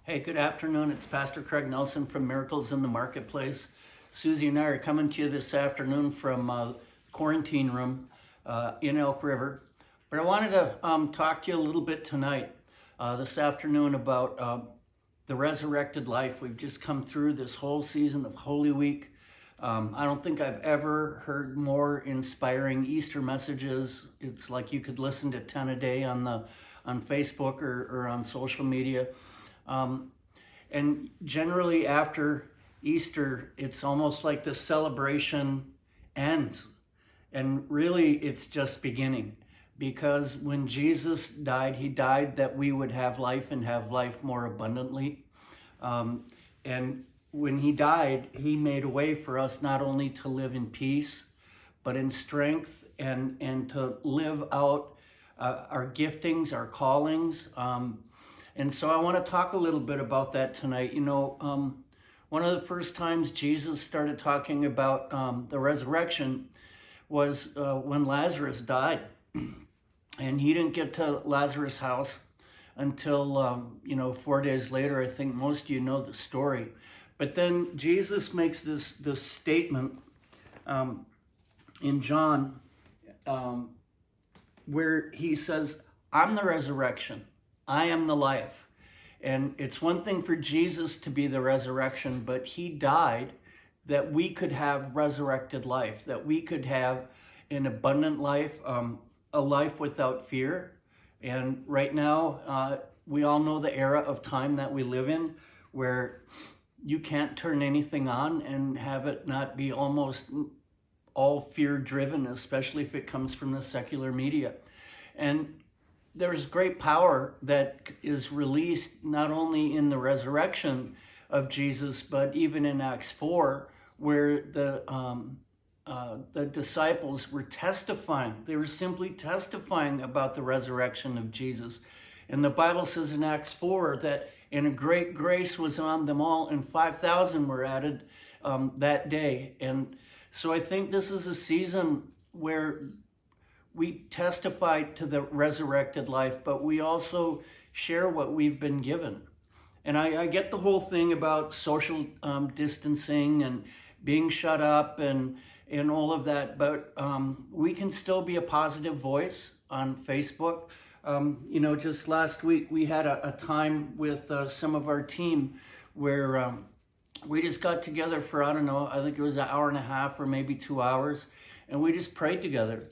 Hey, good afternoon. It's Pastor Craig Nelson from Miracles in the Marketplace. Susie and I are coming to you this afternoon from quarantine room in Elk River. But I wanted to talk to you a little bit tonight, this afternoon, about the resurrected life. We've just come through this whole season of Holy Week. I don't think I've ever heard more inspiring Easter messages. It's like you could listen to 10 a day on Facebook or on social media. And generally after Easter, it's almost like the celebration ends. And really, it's just beginning. Because when Jesus died, he died that we would have life and have life more abundantly. And when he died, he made a way for us not only to live in peace, but in strength and to live out our giftings, our callings. And so I want to talk a little bit about that tonight. You know, one of the first times Jesus started talking about the resurrection was when Lazarus died. And he didn't get to Lazarus' house until, 4 days later. I think most of you know the story. But then Jesus makes this statement in John where he says, "I'm the resurrection. I am the life." And it's one thing for Jesus to be the resurrection, but he died that we could have resurrected life, that we could have an abundant life, a life without fear. And right now, we all know the era of time that we live in, where you can't turn anything on and have it not be almost all fear-driven, especially if it comes from the secular media. And there's great power that is released not only in the resurrection of Jesus, but even in Acts 4, where the disciples were testifying. They were simply testifying about the resurrection of Jesus. And the Bible says in Acts 4 that "and a great grace was on them all, and 5,000 were added that day." And so I think this is a season where we testify to the resurrected life, but we also share what we've been given. And I get the whole thing about social distancing and being shut up and all of that, but we can still be a positive voice on Facebook. Just last week we had a time with some of our team where we just got together for, I think it was an hour and a half or maybe 2 hours, and we just prayed together.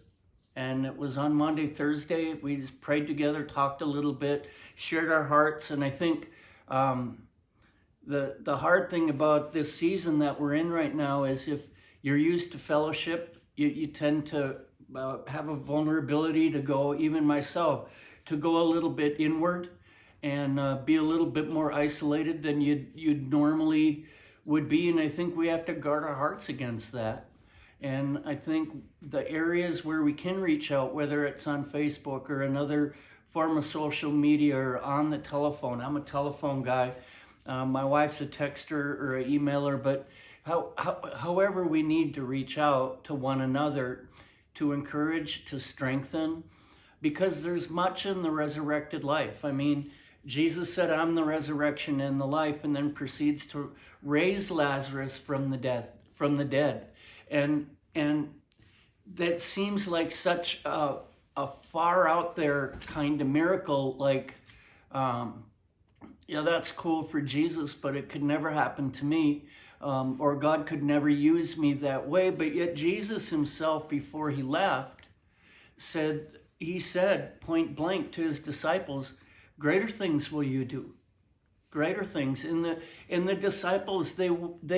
And it was on Monday, Thursday. We just prayed together, talked a little bit, shared our hearts. And I think the hard thing about this season that we're in right now is if you're used to fellowship, you tend to have a vulnerability to go, even myself, to go a little bit inward and be a little bit more isolated than you'd normally would be. And I think we have to guard our hearts against that. And I think the areas where we can reach out, whether it's on Facebook or another form of social media or on the telephone. I'm a telephone guy. My wife's a texter or an emailer, but however we need to reach out to one another to encourage, to strengthen, because there's much in the resurrected life. I mean, Jesus said, "I'm the resurrection and the life," and then proceeds to raise Lazarus from the dead. And that seems like such a far out there kind of miracle, like, that's cool for Jesus, but it could never happen to me, or God could never use me that way. But yet Jesus himself, before he left, said point blank to his disciples, "Greater things will you do." Greater things. In the disciples, they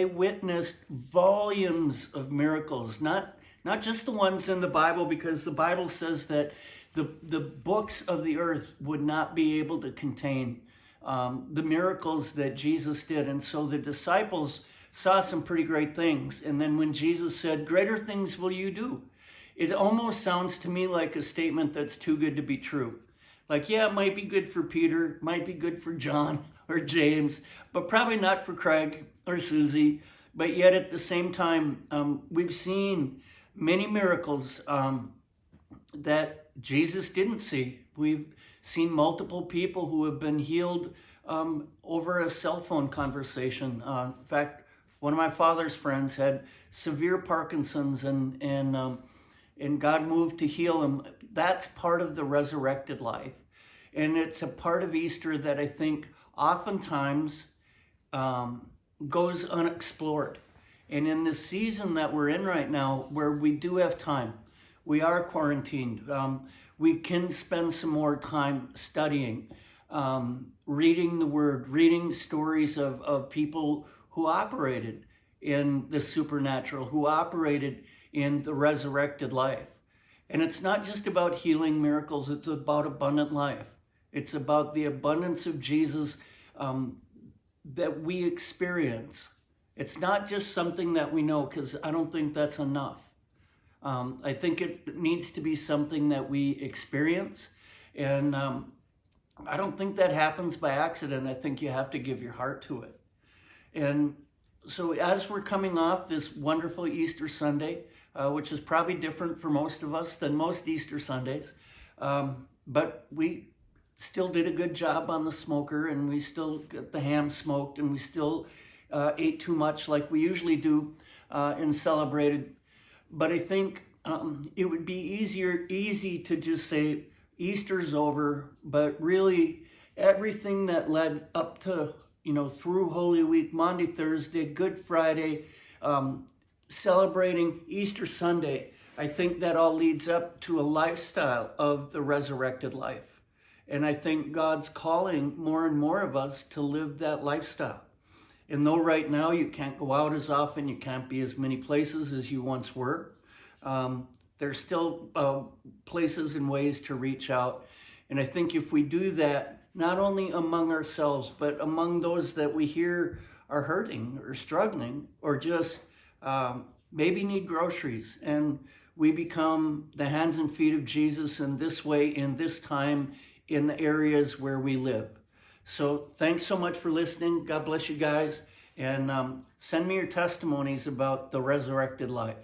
witnessed volumes of miracles, not just the ones in the Bible, because the Bible says that the books of the earth would not be able to contain the miracles that Jesus did. And so the disciples saw some pretty great things. And then when Jesus said, "Greater things will you do," it almost sounds to me like a statement that's too good to be true. Like, yeah, it might be good for Peter, might be good for John or James, but probably not for Craig or Susie. But yet at the same time, we've seen many miracles that Jesus didn't see. We've seen multiple people who have been healed over a cell phone conversation. In fact, one of my father's friends had severe Parkinson's, and God moved to heal him. That's part of the resurrected life. And it's a part of Easter that I think oftentimes goes unexplored. And in this season that we're in right now, where we do have time, we are quarantined, we can spend some more time studying, reading the Word, reading stories of people who operated in the supernatural, who operated in the resurrected life. And it's not just about healing miracles, it's about abundant life. It's about the abundance of Jesus that we experience. It's not just something that we know, because I don't think that's enough. I think it needs to be something that we experience. And I don't think that happens by accident. I think you have to give your heart to it. And so as we're coming off this wonderful Easter Sunday, which is probably different for most of us than most Easter Sundays, but we still did a good job on the smoker, and we still got the ham smoked, and we still ate too much like we usually do and celebrated. But I think it would be easy to just say Easter's over, but really everything that led up to, through Holy Week, Monday, Thursday, Good Friday, celebrating Easter Sunday, I think that all leads up to a lifestyle of the resurrected life. And I think God's calling more and more of us to live that lifestyle. And though right now you can't go out as often, you can't be as many places as you once were, there's still places and ways to reach out. And I think if we do that, not only among ourselves, but among those that we hear are hurting or struggling, or just maybe need groceries, and we become the hands and feet of Jesus in this way, in this time, in the areas where we live. So thanks so much for listening. God bless you guys. And send me your testimonies about the resurrected life.